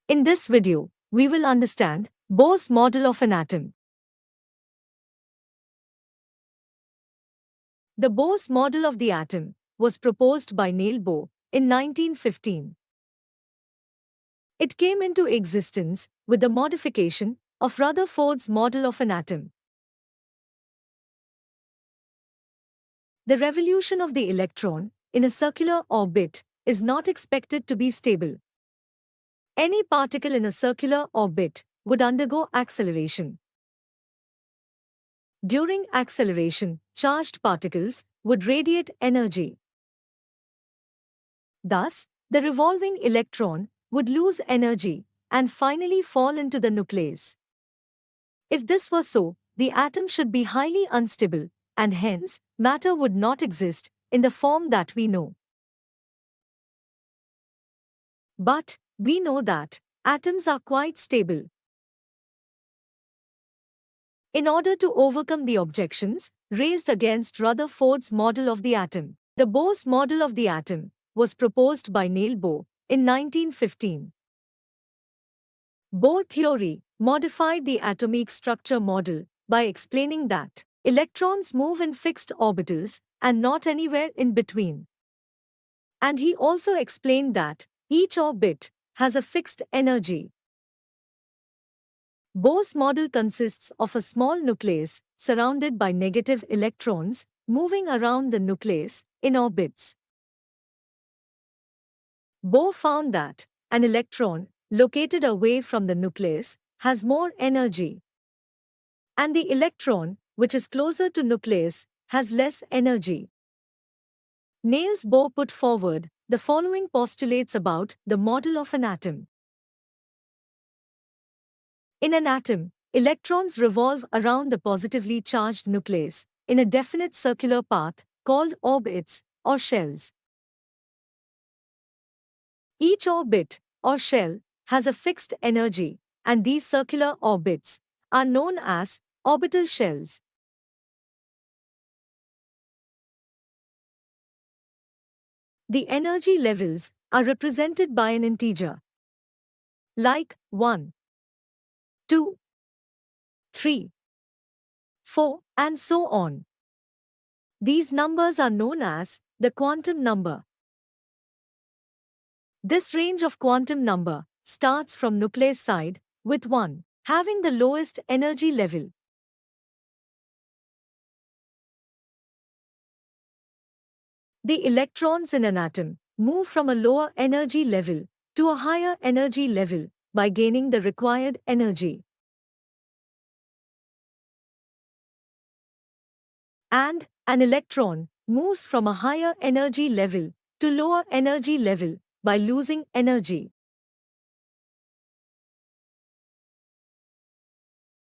In this video, we will understand Bohr's model of an atom. The Bohr's model of the atom was proposed by Niels Bohr in 1915. It came into existence with the modification of Rutherford's model of an atom. The revolution of the electron in a circular orbit is not expected to be stable. Any particle in a circular orbit would undergo acceleration. During acceleration, charged particles would radiate energy. Thus, the revolving electron would lose energy and finally fall into the nucleus. If this were so, the atom should be highly unstable, and hence, matter would not exist in the form that we know. But we know that atoms are quite stable. In order to overcome the objections raised against Rutherford's model of the atom, the Bohr's model of the atom was proposed by Niels Bohr in 1915. Bohr theory modified the atomic structure model by explaining that electrons move in fixed orbitals and not anywhere in between. And he also explained that each orbit has a fixed energy. Bohr's model consists of a small nucleus surrounded by negative electrons moving around the nucleus in orbits. Bohr found that an electron located away from the nucleus has more energy, and the electron which is closer to nucleus has less energy. Niels Bohr put forward the following postulates about the model of an atom. In an atom, electrons revolve around the positively charged nucleus in a definite circular path called orbits or shells. Each orbit or shell has a fixed energy, and these circular orbits are known as orbital shells. The energy levels are represented by an integer, like 1, 2, 3, 4, and so on. These numbers are known as the quantum number. This range of quantum number starts from nucleus side with 1 having the lowest energy level. The electrons in an atom move from a lower energy level to a higher energy level by gaining the required energy. And an electron moves from a higher energy level to lower energy level by losing energy.